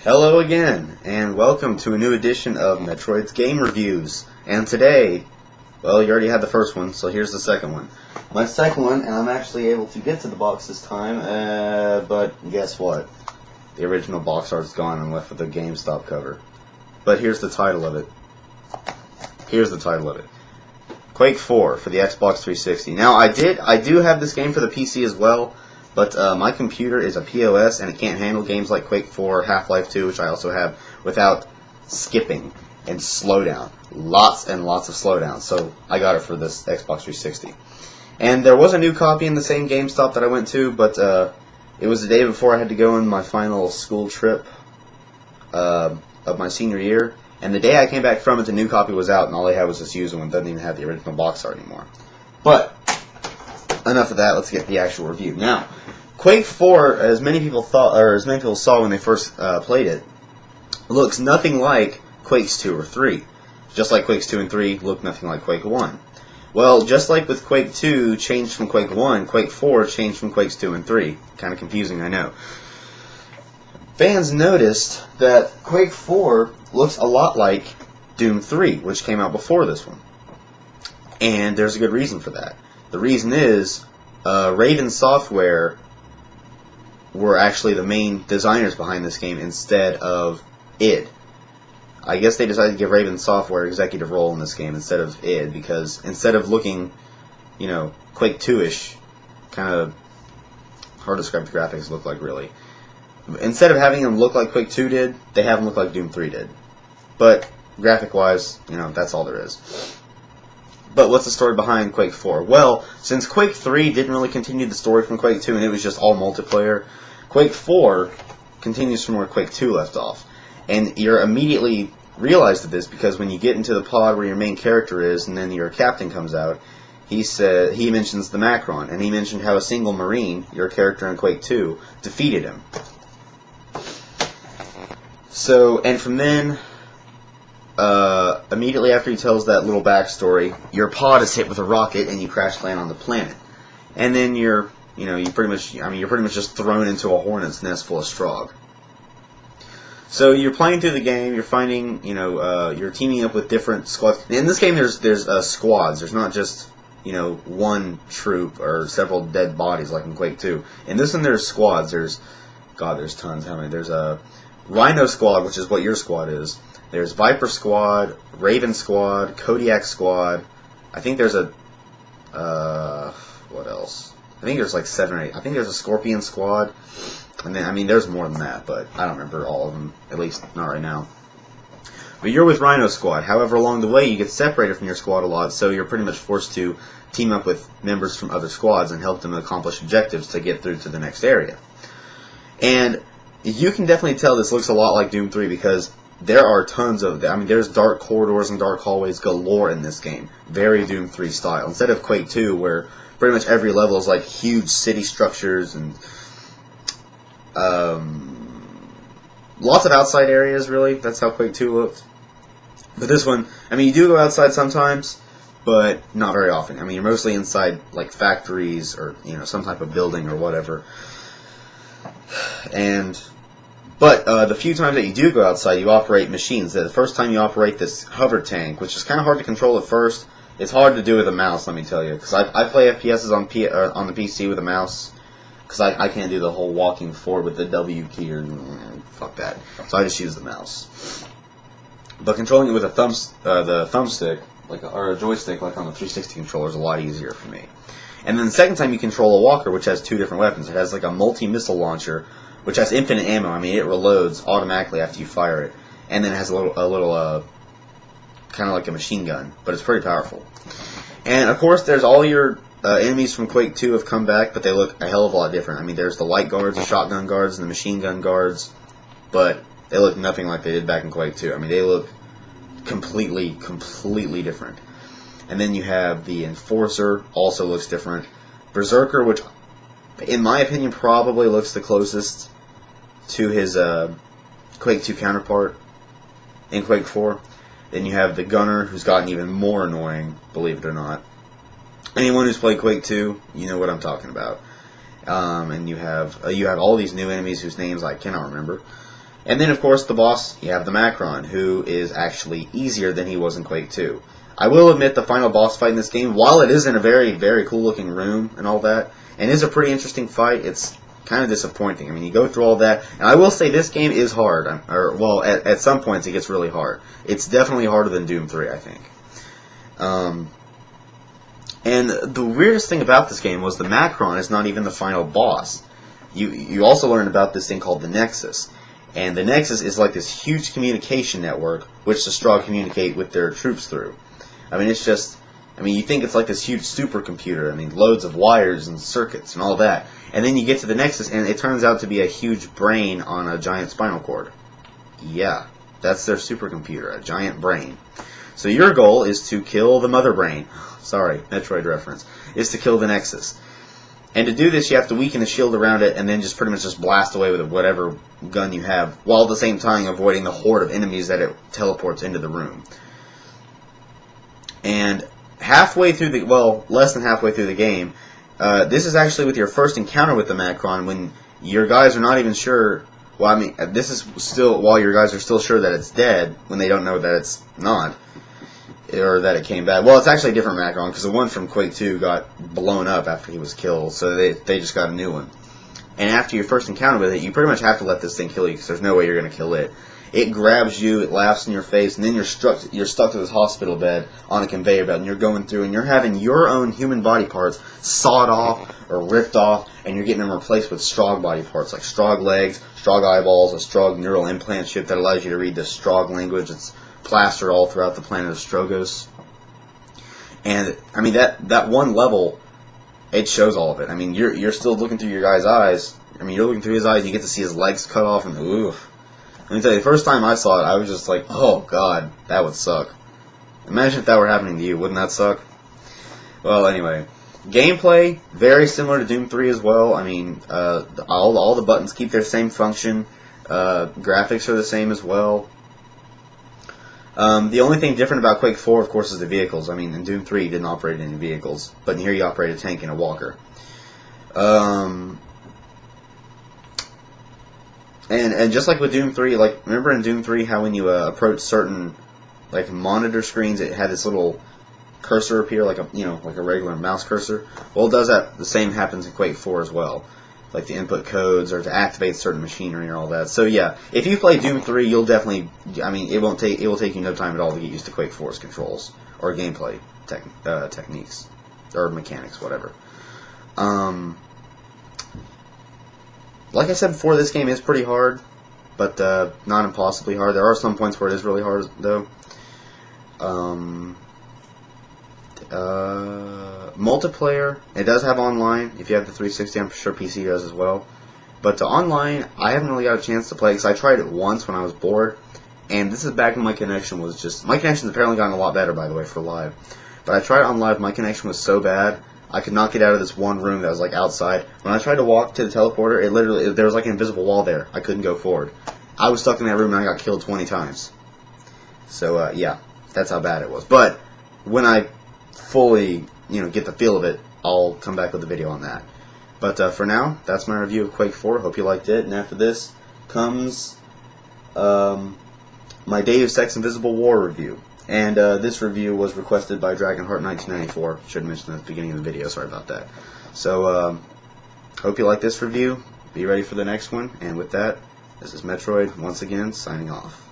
Hello again, and welcome to a new edition of Metroid's Game Reviews. And today, well, you already had the first one, so here's the second one. My second one, and I'm actually able to get to the box this time, but guess what? The original box art's gone and I'm left with the GameStop cover. But here's the title of it. Quake 4 for the Xbox 360. Now, I do have this game for the PC as well, but my computer is a POS and it can't handle games like Quake 4, Half-Life 2, which I also have, without skipping and slowdown. Lots and lots of slowdown. So I got it for this Xbox 360. And there was a new copy in the same GameStop that I went to, but it was the day before I had to go on my final school trip of my senior year. And the day I came back from it, the new copy was out, and all they had was this used one. It doesn't even have the original box art anymore. But enough of that. Let's get the actual review. Now, Quake 4, as many people thought, or as many people saw when they first played it, looks nothing like Quakes 2 or 3. Just like Quakes 2 and 3 look nothing like Quake 1. Well, just like with Quake 2 changed from Quake 1, Quake 4 changed from Quakes 2 and 3. Kind of confusing, I know. Fans noticed that Quake 4 looks a lot like Doom 3, which came out before this one. And there's a good reason for that. The reason is, Raven Software were actually the main designers behind this game instead of id. I guess they decided to give Raven Software executive role in this game instead of id, because instead of looking, Quake 2-ish, kind of hard to describe the graphics look like, really. Instead of having them look like Quake 2 did, they have them look like Doom 3 did. But, graphic-wise, that's all there is. But what's the story behind Quake 4? Well, since Quake 3 didn't really continue the story from Quake 2 and it was just all multiplayer, Quake 4 continues from where Quake 2 left off. And you're immediately realized of this because when you get into the pod where your main character is and then your captain comes out, he mentions the Macron, and he mentioned how a single Marine, your character in Quake 2, defeated him. So, and from then, immediately after he tells that little backstory, your pod is hit with a rocket and you crash land on the planet. And then you're pretty much just thrown into a hornet's nest full of Strogg. So you're playing through the game, you're finding, you're teaming up with different squads. In this game there's squads. There's not just, one troop or several dead bodies like in Quake 2. In this one there's squads. There's tons. How many? There's a Rhino Squad, which is what your squad is. There's Viper Squad, Raven Squad, Kodiak Squad. I think there's a, what else? I think there's like 7 or 8. I think there's a Scorpion Squad. And then, there's more than that, but I don't remember all of them, at least not right now. But you're with Rhino Squad. However, along the way, you get separated from your squad a lot, so you're pretty much forced to team up with members from other squads and help them accomplish objectives to get through to the next area. And you can definitely tell this looks a lot like Doom 3 because there are tons of, there's dark corridors and dark hallways galore in this game. Very Doom 3 style. Instead of Quake 2, where pretty much every level is like huge city structures and lots of outside areas, really. That's how Quake 2 looked. But this one, you do go outside sometimes, but not very often. You're mostly inside like factories or, some type of building or whatever. But the few times that you do go outside, you operate machines. The first time you operate this hover tank, which is kind of hard to control at first. It's hard to do with a mouse, let me tell you. Because I play FPSs on the PC with a mouse. Because I can't do the whole walking forward with the W key or fuck that. So I just use the mouse. But controlling it with the thumbstick, or a joystick, like on the 360 controller, is a lot easier for me. And then the second time you control a walker, which has 2 different weapons. It has like a multi-missile launcher, which has infinite ammo. It reloads automatically after you fire it. And then it has a little kind of like a machine gun, but it's pretty powerful. And of course, there's all your enemies from Quake 2 have come back, but they look a hell of a lot different. There's the light guards, the shotgun guards, and the machine gun guards, but they look nothing like they did back in Quake 2. They look completely different. And then you have the Enforcer, also looks different. Berserker, which, in my opinion, probably looks the closest to his Quake 2 counterpart in Quake 4. Then you have the Gunner, who's gotten even more annoying, believe it or not. Anyone who's played Quake 2, you know what I'm talking about. And you have all these new enemies whose names I cannot remember. And then, of course, the boss, you have the Macron, who is actually easier than he was in Quake 2. I will admit the final boss fight in this game, while it is in a very, very cool-looking room and all that, and is a pretty interesting fight, it's kind of disappointing. I mean, you go through all that, and I will say this game is hard. Well, at some points it gets really hard. It's definitely harder than Doom 3, I think. And the weirdest thing about this game was the Macron is not even the final boss. You also learn about this thing called the Nexus. And the Nexus is like this huge communication network which the Strogg communicate with their troops through. I mean, it's just... I mean, you think it's like this huge supercomputer. I mean, loads of wires and circuits and all that. And then you get to the Nexus, and it turns out to be a huge brain on a giant spinal cord. Yeah, that's their supercomputer, a giant brain. So your goal is to kill the mother brain. Sorry, Metroid reference. Is to kill the Nexus. And to do this, you have to weaken the shield around it, and then just pretty much just blast away with whatever gun you have, while at the same time avoiding the horde of enemies that it teleports into the room. And halfway through the, well, less than halfway through the game, this is actually with your first encounter with the Macron, when your guys are not even sure, well, I mean, this is still, while your guys are still sure that it's dead, when they don't know that it's not, or that it came back. Well, it's actually a different Macron, because the one from Quake 2 got blown up after he was killed, so they just got a new one. And after your first encounter with it, you pretty much have to let this thing kill you, because there's no way you're going to kill it. It grabs you, it laughs in your face, and then you're stuck to this hospital bed on a conveyor belt, and you're going through, and you're having your own human body parts sawed off or ripped off, and you're getting them replaced with Strogg body parts, like Strogg legs, Strogg eyeballs, a Strogg neural implant chip that allows you to read the Strogg language. It's plastered all throughout the planet of Strogos. And, I mean, that one level, it shows all of it. I mean, you're still looking through your guy's eyes. I mean, you're looking through his eyes, you get to see his legs cut off, and oof. Let me tell you, the first time I saw it, I was just like, oh, God, that would suck. Imagine if that were happening to you. Wouldn't that suck? Well, anyway. Gameplay, very similar to Doom 3 as well. I mean, all the buttons keep their same function. Graphics are the same as well. The only thing different about Quake 4, of course, is the vehicles. I mean, in Doom 3, you didn't operate any vehicles. But in here, you operate a tank and a walker. And just like with Doom 3, like, remember in Doom 3 how when you approach certain, like, monitor screens, it had this little cursor appear, like a regular mouse cursor? Well, it does that. The same happens in Quake 4 as well. Like the input codes or to activate certain machinery and all that. So yeah, if you play Doom 3, you'll definitely, I mean, it will take you no time at all to get used to Quake 4's controls or gameplay techniques or mechanics, whatever. Like I said before, this game is pretty hard, but not impossibly hard. There are some points where it is really hard, though. Multiplayer, it does have online. If you have the 360, I'm sure PC does as well. But online, I haven't really got a chance to play, because I tried it once when I was bored, and this is back when my connection was just... My connection's apparently gotten a lot better, by the way, for live. But I tried it on live, my connection was so bad, I could not get out of this one room that was like outside. When I tried to walk to the teleporter, there was like an invisible wall there. I couldn't go forward. I was stuck in that room and I got killed 20 times. So yeah, that's how bad it was. But when I fully, get the feel of it, I'll come back with a video on that. But for now, that's my review of Quake 4. Hope you liked it. And after this comes my Deus Ex Invisible War review. And this review was requested by Dragonheart1994. Should have mentioned at the beginning of the video. Sorry about that. So, hope you like this review. Be ready for the next one. And with that, this is Metroid, once again, signing off.